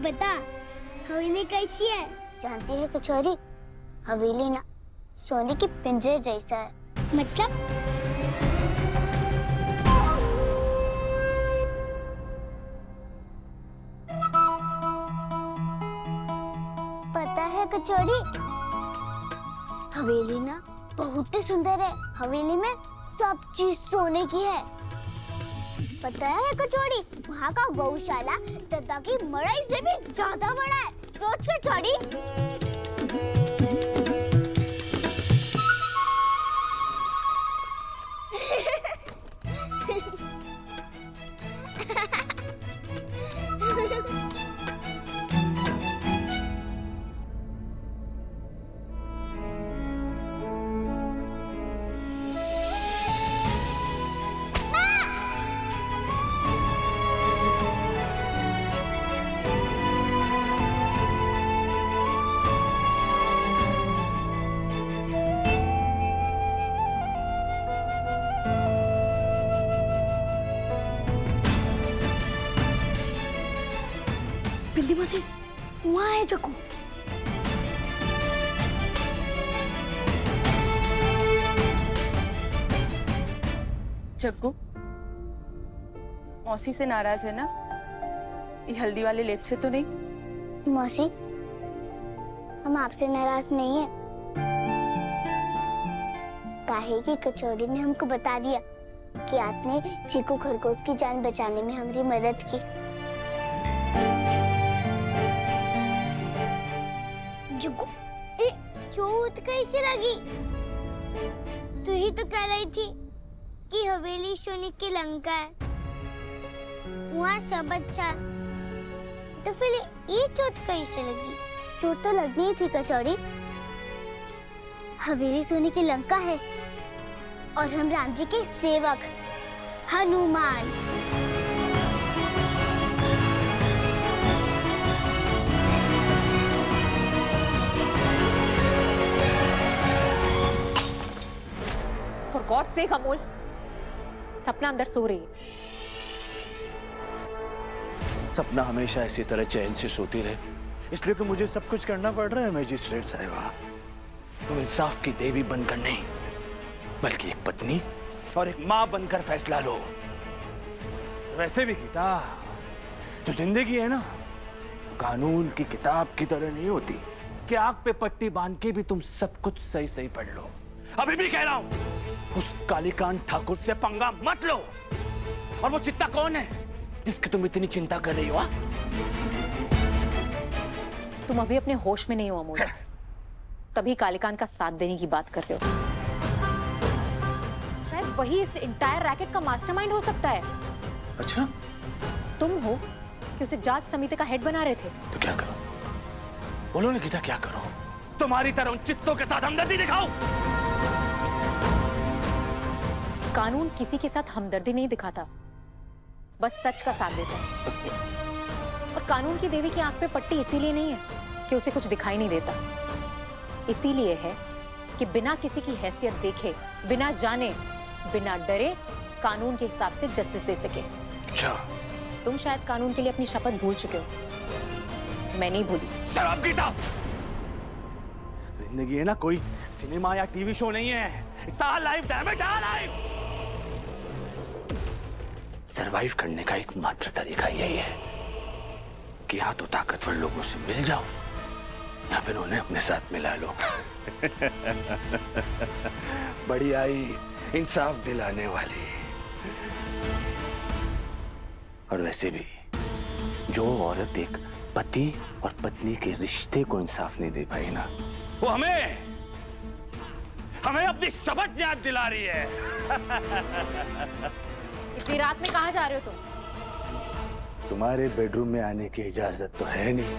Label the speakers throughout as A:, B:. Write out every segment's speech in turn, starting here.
A: बता, हवेली कैसी है?
B: जानती है कचौरी, हवेली ना सोने के पिंजरे जैसा है।
A: मतलब?
B: पता है कचौरी, हवेली ना बहुत ही सुंदर है। हवेली में सब चीज सोने की है। पता है कचौरी, वहाँ का गौशाला दादा की मड़ई से भी ज्यादा बड़ा है। सोच कचौरी।
C: बिंदी मौसी, वहाँ है जग्गू।
D: जग्गू, मौसी से नाराज है ना? ये हल्दी वाले लेप से तो नहीं?
B: मौसी, हम आपसे नाराज नहीं है। काहे की कचौड़ी ने हमको बता दिया कि आपने चीकू खरगोश की जान बचाने में हमारी मदद की।
A: जुगू, चोट कैसे लगी? तू ही तो कह रही थी कि हवेली सोने की लंका है, वहाँ सब अच्छा है। तो फिर ये चोट कैसे लगी?
B: चोट तो लगनी ही थी कचौड़ी। हवेली सोने की लंका है और हम राम जी के सेवक Hanuman.
C: For God sake Amol, सपना अंदर सो रही है।
E: सपना हमेशा इसी तरह चैन से सोती रहे, इसलिए तो मुझे सब कुछ करना पड़ रहा है मैजिस्ट्रेट साहिबा। तुम इंसाफ की देवी बनकर नहीं, बल्कि एक पत्नी और एक माँ बनकर फैसला लो। वैसे भी गीता, तो जिंदगी है ना, कानून की किताब की तरह नहीं होती कि आग पे पट्टी बांध के भी तुम सब कुछ सही सही पढ़ लो। अभी भी कह रहा हूं, उस कालीकांत ठाकुर से पंगा मत लो। और वो चित्ता कौन है जिसकी तुम इतनी चिंता कर रही हो?
C: तुम अभी अपने होश में नहीं हो अमोल, तभी कालीकांत का साथ देने की बात कर रहे हो। शायद वही इस इंटायर रैकेट का मास्टरमाइंड हो सकता है।
E: अच्छा,
C: तुम हो कि उसे जांच समिति का हेड बना रहे थे।
E: तो क्या करो? बोलो ना गीता, क्या करो? तुम्हारी तरह उन चित्तों के साथ हमदर्दी दिखाओ?
C: कानून किसी के साथ हमदर्दी नहीं दिखाता, बस सच का साथ देता है। और कानून की देवी की आंख पे पट्टी इसीलिए नहीं है कि उसे कुछ दिखाई नहीं देता, इसीलिए है कि बिना किसी की हैसियत देखे, बिना जाने, बिना डरे कानून के हिसाब से जस्टिस दे सके।
E: अच्छा,
C: तुम शायद कानून के लिए अपनी शपथ भूल चुके हो, मैं नहीं भूली।
E: शराब गीता, जिंदगी है ना कोई सिनेमा या टीवी शो नहीं है। It's our life, damn it, our life. Survive करने का एकमात्र तरीका यही है कि या तो ताकतवर लोगों से मिल जाओ या फिर उन्हें अपने साथ मिला लो। बड़ी आई इंसाफ दिलाने वाली। और वैसे भी जो औरत एक पति और पत्नी के रिश्ते को इंसाफ नहीं दे पाई ना, वो हमें अपनी शपथ याद दिला रही है।
C: इतनी रात में कहाँ जा रहे हो तुम?
E: तुम्हारे बेडरूम में आने की इजाजत तो है नहीं,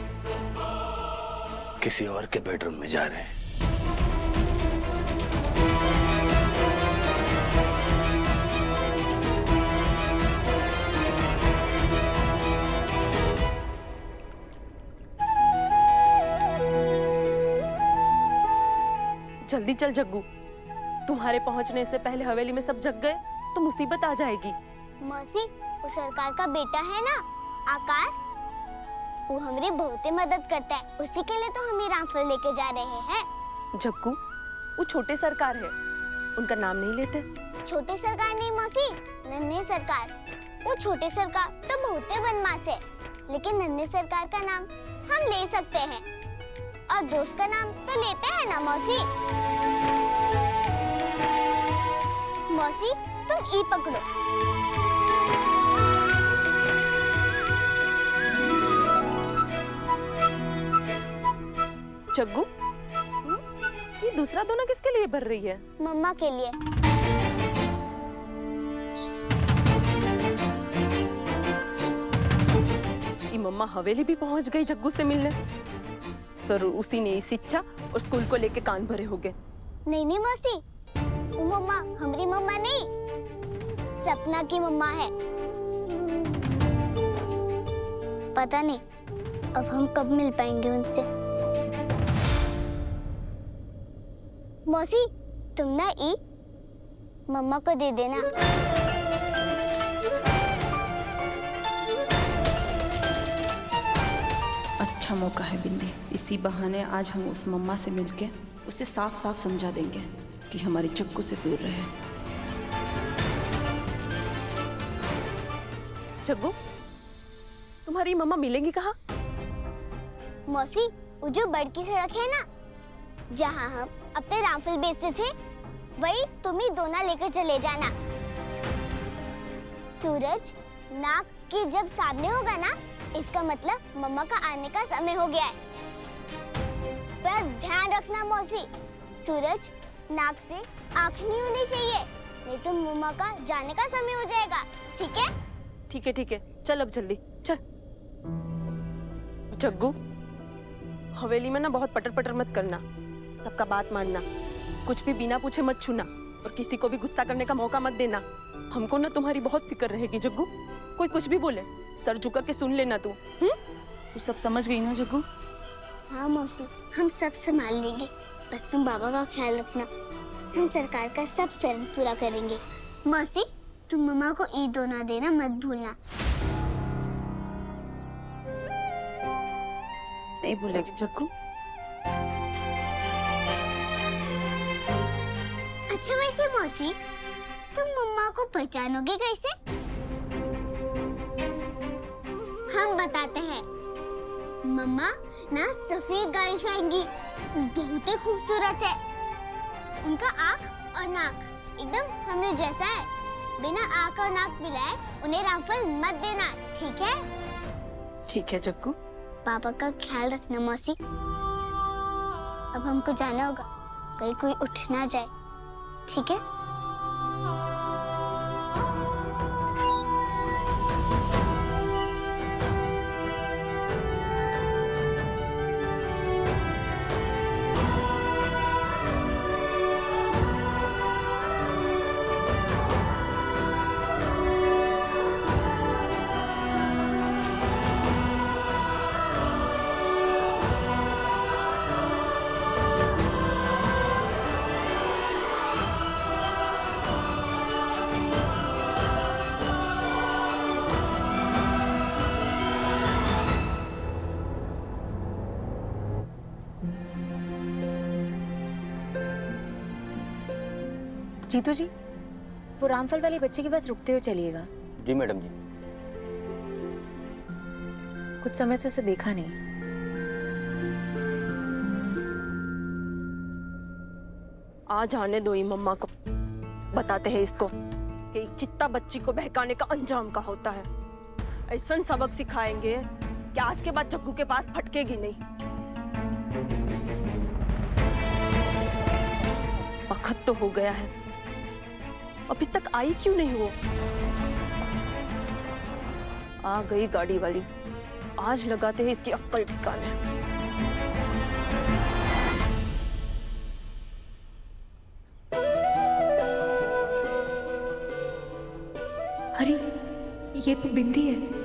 E: किसी और के बेडरूम में जा रहे हैं।
D: जल्दी चल जग्गू, तुम्हारे पहुंचने से पहले हवेली में सब जग गए तो मुसीबत आ जाएगी।
B: मौसी, वो सरकार का बेटा है ना, आकाश, वो हमारी बहुत ही मदद करता है, उसी के लिए तो हम ये रामफल लेके जा रहे हैं।
D: जग्गू, वो छोटे सरकार है, उनका नाम नहीं लेते।
B: छोटे सरकार नहीं मौसी, नन्हे सरकार। वो छोटे सरकार तो बहुत ही बदमाश है, लेकिन नन्हे सरकार का नाम हम ले सकते हैं, और दोस्त का नाम तो लेते हैं ना मौसी। मौसी तुम ई पकड़ो।
D: जग्गू, ये दूसरा दोना किसके लिए भर रही है?
B: मम्मा के लिए।
D: ये मम्मा हवेली भी पहुंच गई जग्गू से मिलने। जरूर उसी ने शिक्षा और स्कूल को लेके कान भरे हो गए।
B: नहीं नहीं मौसी, वो मम्मा हमारी मम्मा नहीं, सपना की मम्मा है। पता नहीं अब हम कब मिल पाएंगे उनसे। मौसी तुम ना ई मम्मा को दे देना।
F: अच्छा मौका है बिंदी, इसी बहाने आज हम उस मम्मा से मिलके उसे साफ साफ समझा देंगे कि हमारे जग्गू से दूर रहे।
D: जग्गू, तुम्हारी मम्मा मिलेंगी कहाँ?
B: मौसी वो जो बड़की सड़क है ना, जहाँ हम अपने रामफल बेचते थे, वही तुम ही दोना लेकर चले जाना। सूरज नाक के जब सामने होगा ना, इसका मतलब मम्मा का आने का समय हो गया है। पर ध्यान रखना मौसी, सूरज नाक से आँख नहीं होनी चाहिए, नहीं तो मम्मा का जाने का समय हो जाएगा। ठीक है?
D: ठीक है ठीक है, चल अब जल्दी चल। जग्गू, हवेली में ना बहुत पटर पटर मत करना, सबका बात मानना, कुछ भी बिना पूछे मत छूना, और किसी को भी गुस्सा करने का मौका मत देना। हमको ना तुम्हारी बहुत फिक्र रहेगी जग्गू, कोई कुछ भी बोले सर झुका के सुन लेना तू।
F: तू सब समझ गई ना जग्गू?
B: हाँ मौसी, हम सब संभाल लेंगे, बस तुम बाबा का ख्याल रखना। हम सरकार का सब शर्त पूरा करेंगे। मौसी तुम मम्मा को ईद दोना देना मत भूलना।
F: नहीं भूलेगी जग्गू।
B: अच्छा वैसे मौसी, तुम मम्मा को पहचानोगे कैसे? हम बताते हैं। मम्मा ना सफेद गाड़ी से आएंगी, बहुत ही खूबसूरत है। उनका आँख और नाक एकदम हमरे जैसा है। बिना आँख और नाक मिलाए उन्हें रामफल मत देना, ठीक है?
F: ठीक है जग्गू।
B: पापा का ख्याल रखना मौसी। अब हमको जाना होगा, कहीं कोई उठ ना जाए, ठीक है?
C: जीतू जी, वो रामफल वाली बच्ची के पास रुकते हुए चलिएगा।
G: जी मैडम जी।
C: कुछ समय से उसे देखा नहीं।
D: आज आने दो ही मम्मा को, बताते हैं इसको कि एक चित्ता बच्ची को बहकाने का अंजाम का होता है। ऐसा सबक सिखाएंगे कि आज के बाद जग्गू के पास फटकेगी नहीं। वक्त तो हो गया है, अभी तक आई क्यों नहीं हो? आ गई गाड़ी वाली, आज लगाते हैं इसकी अक्ल ठिकाने।
C: अरे ये तो बिंदी है।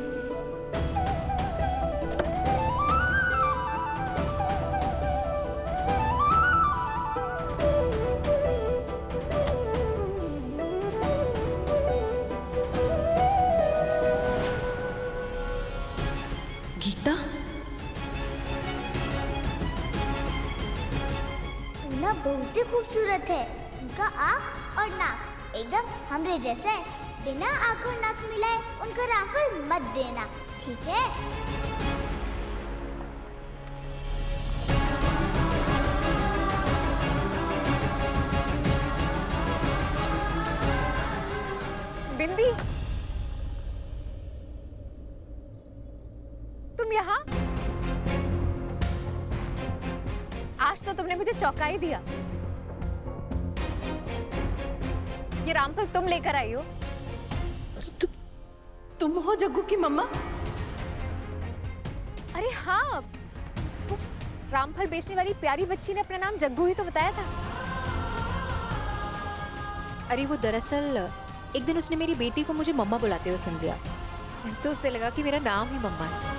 F: गीता,
B: यह बहुत ही खूबसूरत है। उनका आँख और नाक एकदम हमरे जैसा है। बिना आँख और नाक मिलाए उनका रामफल मत देना, ठीक है?
C: बिंदी, तुम यहाँ? आज तो तुमने मुझे चौंका ही दिया। ये रामफल तुम लेकर आई हो?
D: तुम हो जग्गू की मम्मा?
C: अरे हाँ, वो रामफल बेचने वाली प्यारी बच्ची ने अपना नाम जग्गू ही तो बताया था। अरे वो दरअसल एक दिन उसने मेरी बेटी को मुझे मम्मा बुलाते हुए सुन लिया, तो उसे लगा कि मेरा नाम ही मम्मा है।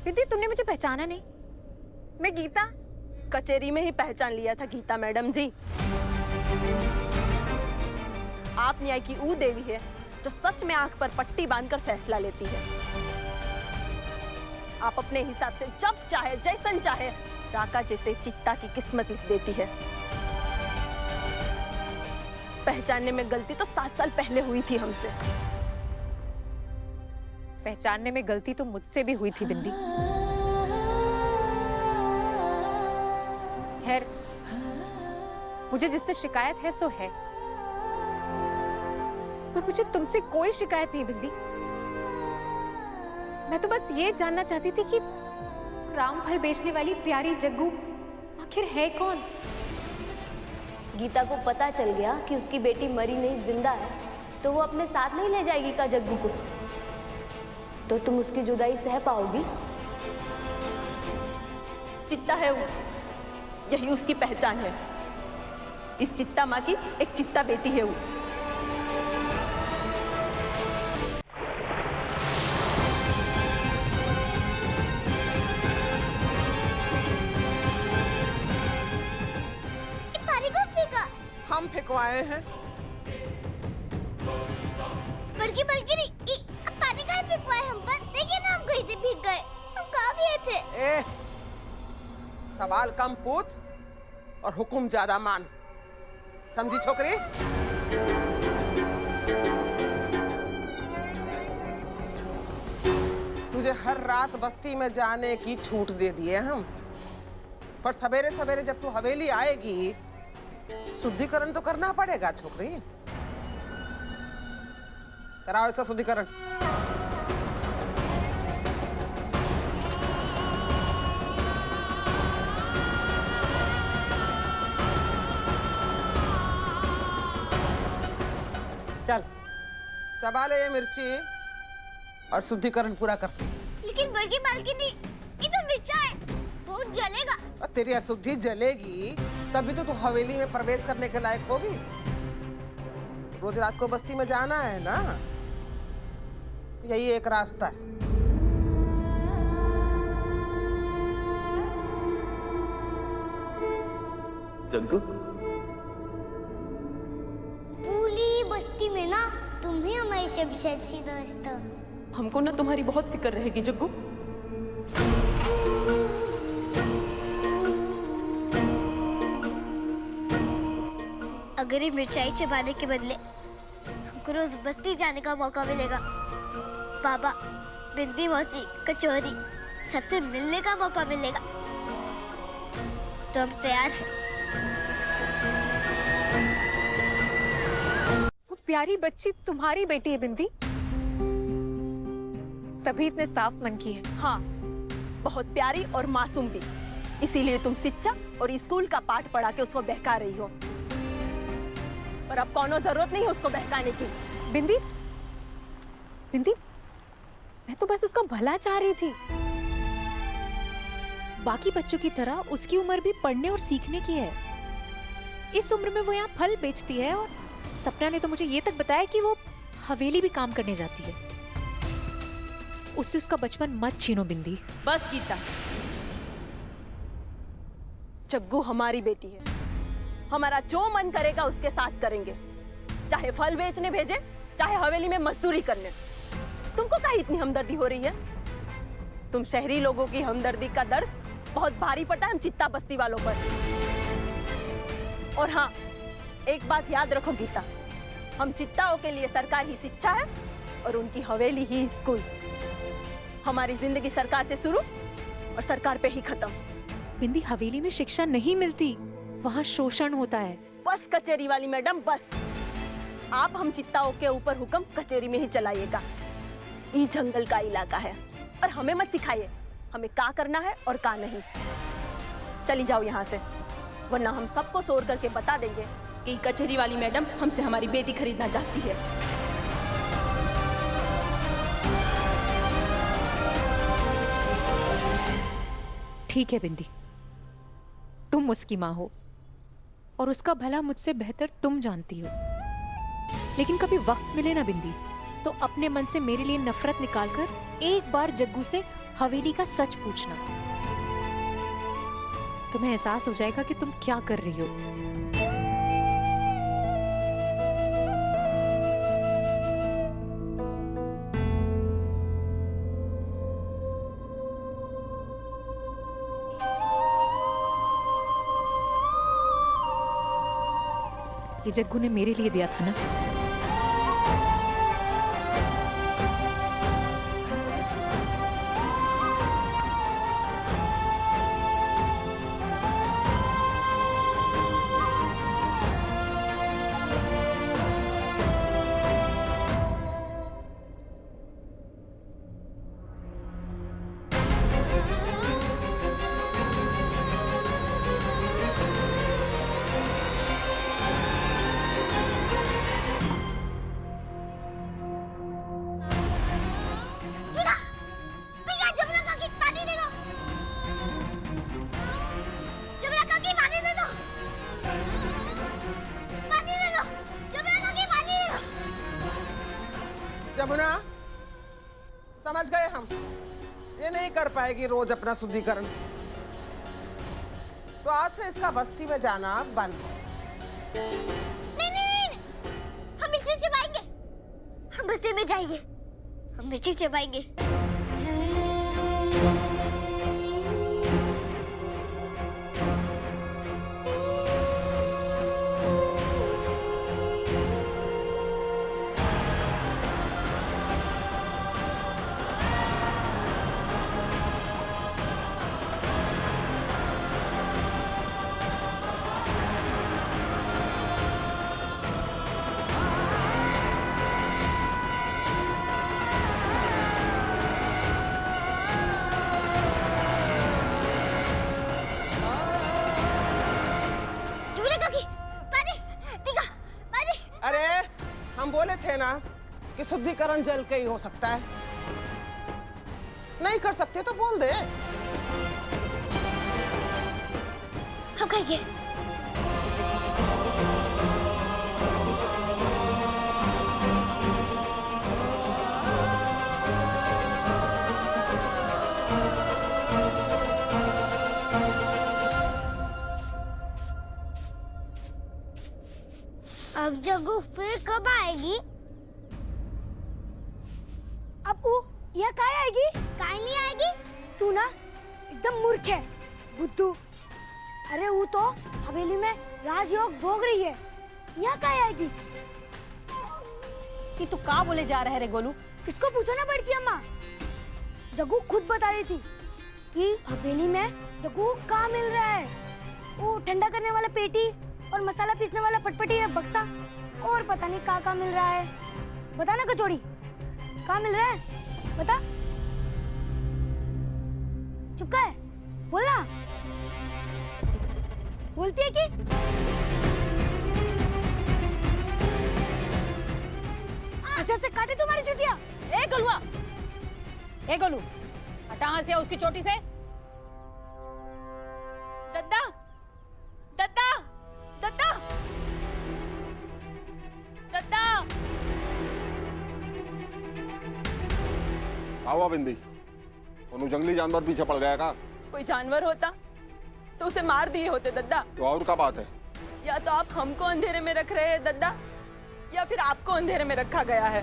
C: बिंदी, तुमने मुझे पहचाना नहीं? मैं गीता।
D: कचेरी में ही पहचान लिया था गीता मैडम जी। आप न्याय की वो देवी है जो सच में आंख पर पट्टी बांधकर फैसला लेती है। आप अपने हिसाब से जब चाहे जैसन चाहे राका जैसे चित्ता की किस्मत लिख देती है। पहचानने में गलती तो 7 साल पहले हुई थी हमसे।
C: पहचानने में गलती तो मुझसे भी हुई थी बिंदी। खैर, मुझे जिससे शिकायत है सो है, पर मुझे तुमसे कोई शिकायत नहीं बिंदी। मैं तो बस ये जानना चाहती थी कि रामफल बेचने वाली प्यारी जग्गू आखिर है कौन?
G: गीता को पता चल गया कि उसकी बेटी मरी नहीं जिंदा है, तो वो अपने साथ नहीं ले जाएगी का जग्गू को? तो तुम उसकी जुदाई सह पाओगी?
D: चित्ता है वो, यही उसकी पहचान है। इस चित्ता माँ की एक चित्ता बेटी है वो।
H: हम फेंकवाए हैं।
B: बल्कि नहीं, पानी का फेंकवाए हम पर। देखिए ना, हम कहीं से भीग गए। हम कहाँ गए थे?
H: ए, सवाल कम पूछ और हुक्म ज्यादा मान, समझी छोकरी? तुझे हर रात बस्ती में जाने की छूट दे दिए हम, पर सवेरे सवेरे जब तू हवेली आएगी शुद्धिकरण तो करना पड़ेगा छोकरी। कराओ ऐसा शुद्धिकरण। चल चबा ले ये मिर्ची और शुद्धिकरण पूरा कर।
B: लेकिन बड़की मालकिनी, ये तो मिर्चा है, बहुत जलेगा।
H: और तेरी अशुद्धि जलेगी तभी तो तू हवेली में प्रवेश करने के लायक होगी। रोज रात को बस्ती में जाना है ना, यही एक रास्ता है।
E: जग्गू,
A: पूरी बस्ती में ना तुम ही हमारी सबसे अच्छी दोस्त हो।
D: हमको ना तुम्हारी बहुत फिक्र रहेगी जग्गू।
B: अगर ये मिर्चाई चबाने के बदले हमको रोज बस्ती जाने का मौका मिलेगा, बाबा, बिंदी मौसी, कचौरी सबसे मिलने का मौका मिलेगा, तो हम तैयार हैं।
C: वो प्यारी बच्ची तुम्हारी बेटी है बिंदी, तभी इतने साफ मन की है।
D: हाँ, बहुत प्यारी और मासूम भी। इसीलिए तुम शिक्षा और स्कूल का पाठ पढ़ा के उसको बहका रही हो, और अब कोनो जरूरत नहीं है उसको बहकाने की।
C: बिंदी, बिंदी, मैं तो बस उसका भला चाह रही थी। बाकी बच्चों की तरह उसकी उम्र भी पढ़ने और सीखने की है। इस उम्र में वो यहाँ फल बेचती है, और सपना ने तो मुझे ये तक बताया कि वो हवेली भी काम करने जाती है। उससे उसका बचपन मत छीनो बिंदी।
D: बस गीता, जग्गू हमारी बेटी है, हमारा जो मन करेगा उसके साथ करेंगे, चाहे फल बेचने भेजे, चाहे हवेली में मजदूरी करने। तुमको क्या इतनी हमदर्दी हो रही है? तुम शहरी लोगों की हमदर्दी का दर्द बहुत भारी पड़ता है हम चित्ता बस्ती वालों पर। और हाँ, एक बात याद रखो गीता, हम चित्ताओं के लिए सरकार ही शिक्षा है और उनकी हवेली ही स्कूल। हमारी जिंदगी सरकार से शुरू और सरकार पे ही खत्म।
C: बिंदी, हवेली में शिक्षा नहीं मिलती, वहाँ शोषण होता है।
D: बस कचेरी वाली मैडम, बस। आप हम चित्ताओं के ऊपर हुक्म कचेरी में ही चलाइएगा। ये जंगल का इलाका है और हमें मत सिखाइए हमें क्या करना है और क्या नहीं। चली जाओ यहाँ से, वरना हम सबको शोर करके बता देंगे कि कचेरी वाली मैडम हमसे हमारी बेटी खरीदना चाहती है।
C: ठीक है बिंदी, तुम उसकी माँ हो और उसका भला मुझसे बेहतर तुम जानती हो। लेकिन कभी वक्त मिले ना बिंदी, तो अपने मन से मेरे लिए नफरत निकालकर एक बार जग्गू से हवेली का सच पूछना। तुम्हें एहसास हो जाएगा कि तुम क्या कर रही हो। ये जग्गू ने मेरे लिए दिया था ना।
H: जमुना, समझ गए हम, ये नहीं कर पाएगी रोज अपना शुद्धिकरण, तो आज से इसका बस्ती में जाना बंद।
B: नहीं, हम मिर्ची चबाएंगे, हम बस्ती में जाएंगे, हम मिर्ची चबाएंगे।
H: बोले थे ना कि शुद्धिकरण जल के ही हो सकता है, नहीं कर सकते तो बोल दे।
B: हम कहेंगे। अब जग्गू फिर कब आएगी?
I: अब यह काय आएगी?
B: काय नहीं आएगी?
I: तू ना एकदम मूर्ख है बुद्धू। अरे वो तो हवेली में राजयोग भोग रही है, यहाँ काय आएगी?
G: कि तू क्या बोले जा रहा है रे गोलू?
I: किसको पूछो ना बड़की अम्मा, जग्गू खुद बता रही थी कि हवेली में जग्गू कहाँ मिल रहा है। वो ठंडा करने वाला पेटी और मसाला पीसने वाला पटपटी है बक्सा, और पता नहीं कहाँ मिल रहा है। बता ना कचौड़ी, कहाँ मिल रहा है बता। चुप है, बोलना। बोलती है कि ऐसे काटे तुम्हारी चुटिया।
G: ए गोलुआ, ए गोलू, हटा हाथ से उसकी चोटी से।
D: दद्दा, दद्दा, दद्दा, दद्दा।
J: हुआ बिंदी? उन्हें जंगली जानवर पीछे पड़ गया का?
D: कोई जानवर होता तो उसे मार दिए होते दद्दा।
J: तो और क्या बात है?
D: या तो आप हमको अंधेरे में रख रहे हैं दद्दा, या फिर आपको अंधेरे में रखा गया है।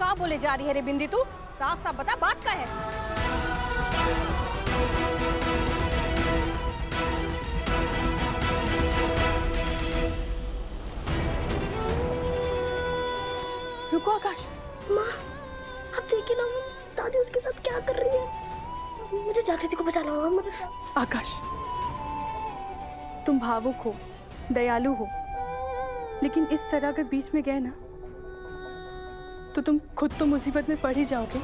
K: क्या बोले जा रही है रे बिंदी तू? साफ साफ बता बात क्या है?
D: रुको आकाश।
B: माँ, अब देखिए ना दादी उसके साथ क्या कर रही है। मुझे जागृति को बचाना होगा मुझे।
D: आकाश, तुम भावुक हो, दयालु हो, लेकिन इस तरह अगर बीच में गए ना तो तुम खुद तो मुसीबत में पड़ ही जाओगे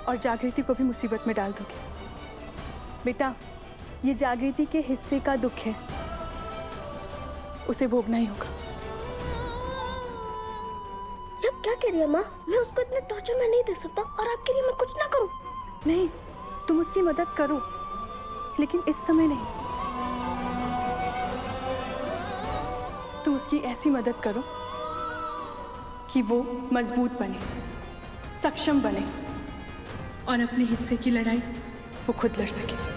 D: और जागृति को भी मुसीबत में डाल दोगे। बेटा, ये जागृति के हिस्से का दुख है, उसे भोगना ही होगा।
B: ये क्या कह रही है माँ? मैं उसको इतने टॉर्चर में नहीं दे सकता और आपके लिए मैं कुछ ना करूं।
D: नहीं, तुम उसकी मदद करो, लेकिन इस समय नहीं। तुम उसकी ऐसी मदद करो कि वो मजबूत बने, सक्षम बने और अपने हिस्से की लड़ाई वो खुद लड़ सके।